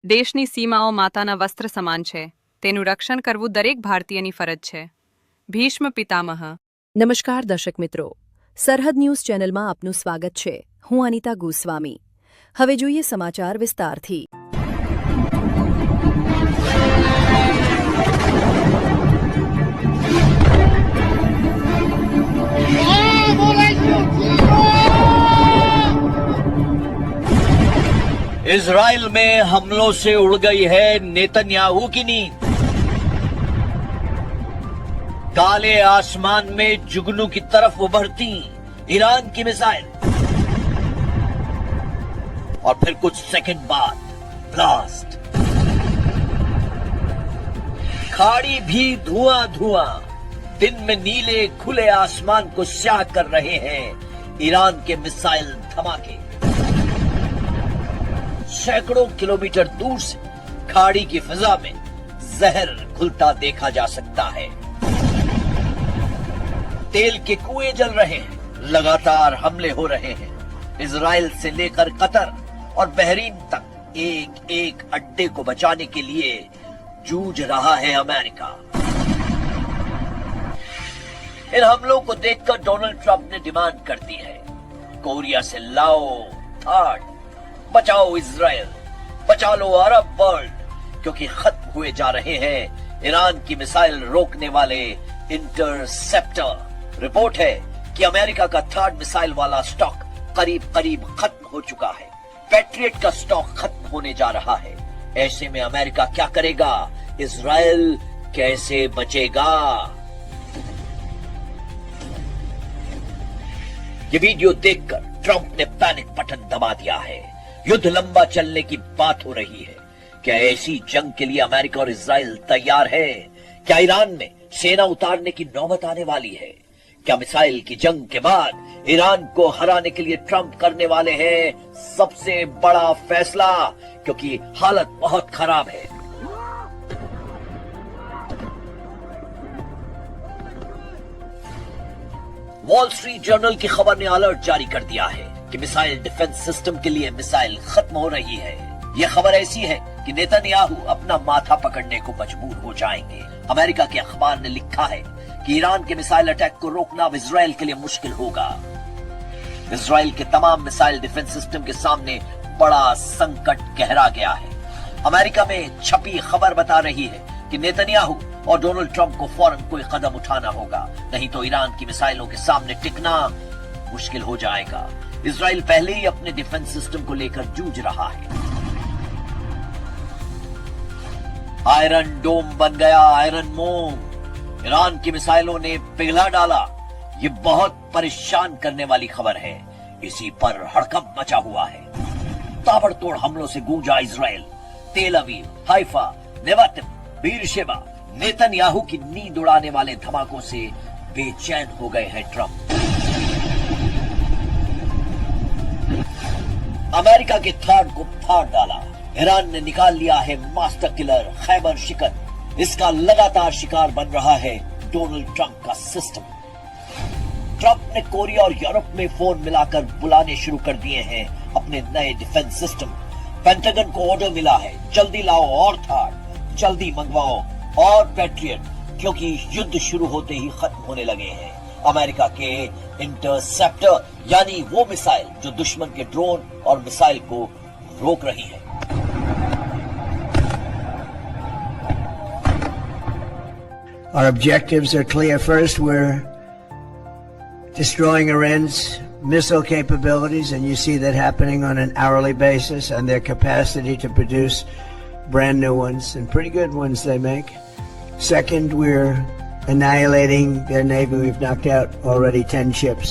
દેશની સીમાઓ માતાના વસ્ત્ર સમાન છે. તેનું રક્ષણ કરવું દરેક ભારતીયની ફરજ છે. ભીષ્મ પિતામહ. નમસ્કાર દર્શક મિત્રો, સરહદ ન્યૂઝ ચેનલમાં આપનું સ્વાગત છે. હું અનિતા ગોસ્વામી. હવે જોઈએ સમાચાર વિસ્તારથી. इजराइल में हमलों से उड़ गई है नेतन्याहू की नींद. काले आसमान में जुगनू की तरफ उभरती ईरान की मिसाइल और फिर कुछ सेकंड बाद ब्लास्ट. खाड़ी भी धुआं धुआं. दिन में नीले खुले आसमान को स्याह कर रहे हैं ईरान के मिसाइल धमाके. सैकड़ों किलोमीटर दूर से खाड़ी की फिजा में जहर घुलता देखा जा सकता है. तेल के कुएं जल रहे हैं. लगातार हमले हो रहे हैं. इजराइल से लेकर कतर और बहरीन तक एक एक अड्डे को बचाने के लिए जूझ रहा है अमेरिका. इन हमलों को देखकर डोनाल्ड ट्रंप ने डिमांड कर दी है, कोरिया से लाओ थाड, बचाओ इजराइल, बचा लो अरब वर्ल्ड, क्योंकि खत्म हुए जा रहे हैं ईरान की मिसाइल रोकने वाले इंटरसेप्टर. रिपोर्ट है कि अमेरिका का थर्ड मिसाइल वाला स्टॉक करीब करीब खत्म हो चुका है. पैट्रियट का स्टॉक खत्म होने जा रहा है. ऐसे में अमेरिका क्या करेगा? इजराइल कैसे बचेगा? ये वीडियो देखकर ट्रंप ने पैनिक बटन दबा दिया है. युद्ध लंबा चलने की बात हो रही है. क्या ऐसी जंग के लिए अमेरिका और इजराइल तैयार है? क्या ईरान में सेना उतारने की नौबत आने वाली है? क्या मिसाइल की जंग के बाद ईरान को हराने के लिए ट्रंप करने वाले हैं सबसे बड़ा फैसला? क्योंकि हालत बहुत खराब है. वॉल स्ट्रीट जर्नल की खबर ने अलर्ट जारी कर दिया है कि मिसाइल डिफेंस सिस्टम के लिए मिसाइल खत्म हो रही है. यह खबर ऐसी है कि नेतन्याहू अपना माथा पकड़ने को मजबूर हो जाएंगे. अमेरिका के अखबार ने लिखा है कि ईरान के मिसाइल अटैक को रोकना अब इजराइल के लिए मुश्किल होगा. इजराइल के तमाम मिसाइल डिफेंस सिस्टम के सामने बड़ा संकट गहरा गया है. अमेरिका में छपी खबर बता रही है कि नेतन्याहू और डोनाल्ड ट्रंप को फौरन कोई कदम उठाना होगा, नहीं तो ईरान की मिसाइलों के सामने टिकना मुश्किल हो जाएगा. इजराइल पहले ही अपने डिफेंस सिस्टम को लेकर जूझ रहा है. आयरन डोम बन गया आयरन मोम. ईरान की मिसाइलों ने पिघला डाला. ये बहुत परेशान करने वाली खबर है. इसी पर हड़कंप मचा हुआ है. ताबड़तोड़ हमलों से गूंजा इजराइल. तेल Aviv, Haifa, Nevatim, Beersheba. Netanyahu की नींद उड़ाने वाले धमाकों से बेचैन हो गए हैं ट्रंप. अमेरिका के थाड को फाड़ डाला. ईरान ने निकाल लिया है मास्टर किलर खैबर शिकन. इसका लगातार शिकार बन रहा है डोनाल्ड ट्रंप का सिस्टम. ट्रंप ने कोरिया और यूरोप में फोन मिलाकर बुलाने शुरू कर दिए हैं अपने नए डिफेंस सिस्टम. पेंटागन को ऑर्डर मिला है, जल्दी लाओ और थाड, जल्दी मंगवाओ और पैट्रियट, क्योंकि युद्ध शुरू होते ही खत्म होने लगे हैं अमेरिका के इंटरसेप्टर, यानी वो मिसाइल जो दुश्मन के ड्रोन और मिसाइल को रोक रही है. Our objectives are clear. First, we're destroying Iran's missile capabilities, and you see that happening on an hourly basis, and their capacity to produce brand new ones, and pretty good ones they make. Second, we're annihilating their navy. We've knocked out already 10 ships.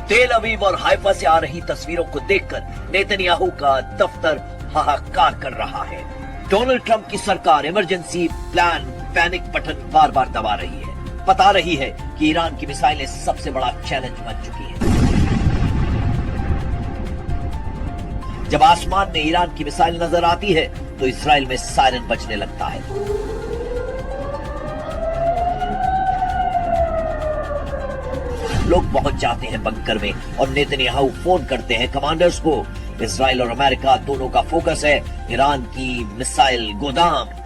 तेल अवीव और Haifa से आ रही तस्वीरों को देखकर Netanyahu का दफ्तर हाहाकार कर रहा है. डोनाल्ड ट्रंप की सरकार इमरजेंसी प्लान पैनिक बटन बार बार दबा रही है. बता रही है कि ईरान की मिसाइलें सबसे बड़ा चैलेंज बन चुकी हैं. जब आसमान में ईरान की मिसाइल नजर आती है तो इजराइल में सायरन बजने लगता है. लोग पहुंच जाते हैं बंकर में और नेतन्याहू फोन करते हैं कमांडर्स को. इजराइल और अमेरिका दोनों का फोकस है ईरान की मिसाइल गोदाम।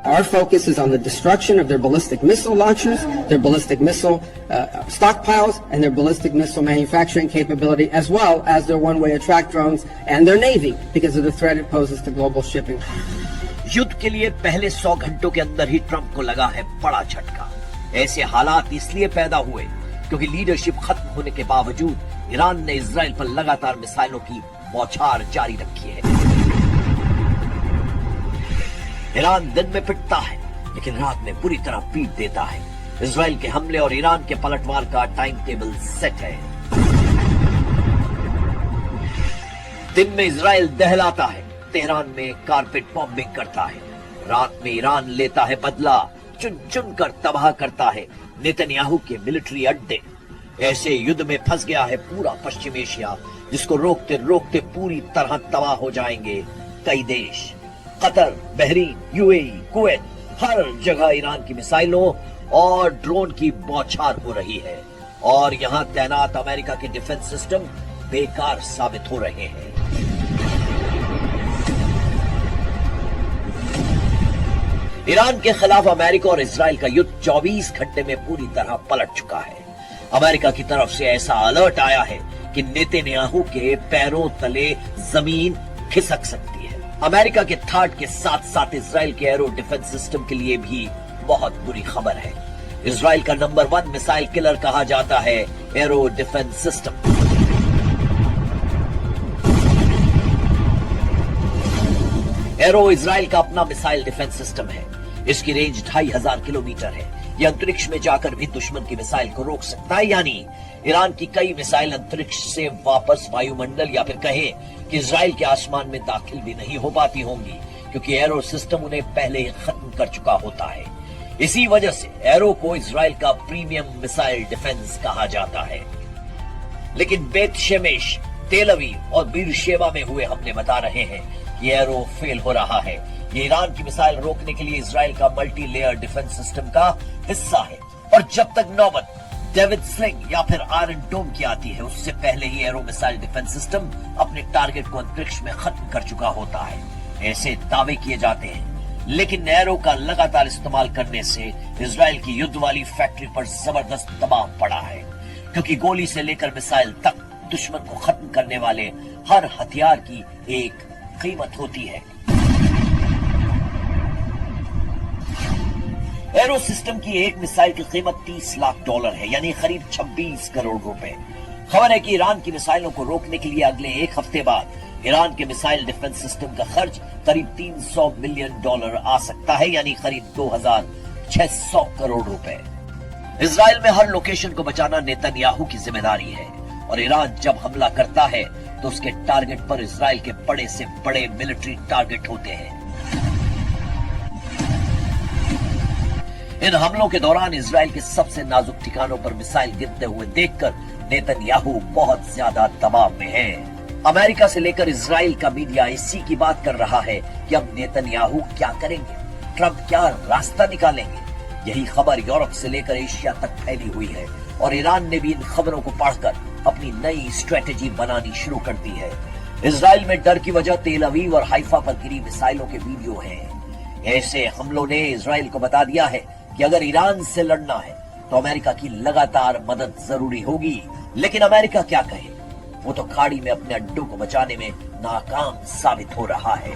Our focus is on the destruction of their ballistic missile launchers, their ballistic missile stockpiles, and their ballistic missile manufacturing capability, as well as their one-way attract drones and their navy, because of the threat it poses to global shipping. युद्ध के लिए पहले 100 घंटों के अंदर ही Trump को लगा है बड़ा झटका। ऐसे हालात इसलिए पैदा हुए क्योंकि लीडरशिप खत्म होने के बावजूद ईरान ने इजराइल पर लगातार मिसाइलों की बौछार जारी रखी है। ईरान दिन में पिटता है लेकिन रात में पूरी तरह पीट देता है। इजराइल के हमले और ईरान के पलटवार का टाइम टेबल सेट है। दिन में इजराइल दहलाता है, तेहरान में कारपेट बॉम्बिंग करता है। रात में ईरान लेता है बदला, चुन चुन कर तबाह करता है नेतन्याहू के मिलिट्री अड्डे। ऐसे युद्ध में फंस गया है पूरा पश्चिम एशिया, जिसको रोकते रोकते पूरी तरह तबाह हो जाएंगे कई देश। कतर, बहरीन, यूएई, कुवैत, हर जगह ईरान की मिसाइलों और ड्रोन की बौछार हो रही है और यहां तैनात अमेरिका के डिफेंस सिस्टम बेकार साबित हो रहे हैं। ईरान के खिलाफ अमेरिका और इजराइल का युद्ध 24 घंटे में पूरी तरह पलट चुका है। अमेरिका की तरफ से ऐसा अलर्ट आया है कि नेतन्याहू के पैरों तले जमीन खिसक सकती है। अमेरिका के थाट के साथ साथ इजराइल के एरो डिफेंस सिस्टम के लिए भी बहुत बुरी खबर है। इजराइल का नंबर 1 मिसाइल किलर कहा जाता है arrow defence system. Arrow Israel का अपना मिसाइल डिफेंस सिस्टम है। इसकी रेंज 2500 किलोमीटर है। यह अंतरिक्ष में जाकर भी दुश्मन की मिसाइल को रोक सकता है, यानी ईरान की कई मिसाइल अंतरिक्ष से वापस वायुमंडल या फिर कहें कि इजराइल के आसमान में दाखिल भी नहीं हो पाती होंगी, क्योंकि एरो सिस्टम उन्हें पहले ही खत्म कर चुका होता है। इसी वजह से एरो को इजराइल का प्रीमियम मिसाइल डिफेंस कहा जाता है। लेकिन बेत शेमेश, तेल अवीव और बीरशेबा में हुए हमले बता रहे हैं ये एरो फेल हो रहा है। ये ईरान की मिसाइल रोकने के लिए इजराइल का मल्टी लेयर डिफेंस सिस्टम का हिस्सा है और जब तक नौबत डेविड स्लिंग या फिर आयरन डोम की आती है, उससे पहले ही एरो मिसाइल डिफेंस सिस्टम अपने टारगेट को अंतरिक्ष में खत्म कर चुका होता है। ऐसे दावे किए जाते हैं, लेकिन एरो का लगातार इस्तेमाल करने से इजराइल की युद्ध वाली फैक्ट्री पर जबरदस्त दबाव पड़ा है, क्योंकि गोली से लेकर मिसाइल तक दुश्मन को खत्म करने वाले हर हथियार की एक कीमत होती है। एरो सिस्टम की एक मिसाइल की कीमत $30 लाख है, यानी करीब 26 करोड़ रुपए। खबर है कि ईरान की मिसाइलों को रोकने के लिए अगले एक हफ्ते बाद ईरान के मिसाइल डिफेंस सिस्टम का खर्च करीब $300 मिलियन आ सकता है, यानी करीब 2600 करोड़ रुपए। इजराइल में हर लोकेशन को बचाना नेतन्याहू की जिम्मेदारी है और ईरान जब हमला करता है तो उसके टारगेट पर इजराइल के बड़े से बड़े मिलिट्री टारगेट होते हैं। इन हमलों के दौरान इजराइल के सबसे नाजुक ठिकानों पर मिसाइल गिरते हुए देखकर नेतन्याहू बहुत ज्यादा दबाव में है। अमेरिका से लेकर इजराइल का मीडिया इसी की बात कर रहा है कि अब नेतन्याहू क्या करेंगे, ट्रंप क्या रास्ता निकालेंगे। यही खबर यूरोप से लेकर एशिया तक फैली हुई है और ईरान ने भी इन खबरों को पढ़कर अपनी नई स्ट्रेटेजी बनानी शुरू कर दी है। इजराइल में डर की वजह तेल अवीव और हाइफा पर गिरी मिसाइलों के वीडियो हैं। ऐसे हमलों ने इजराइल को बता दिया है कि अगर ईरान से लड़ना है तो अमेरिका की लगातार मदद जरूरी होगी। लेकिन अमेरिका क्या कहे, वो तो खाड़ी में अपने अड्डों को बचाने में नाकाम साबित हो रहा है।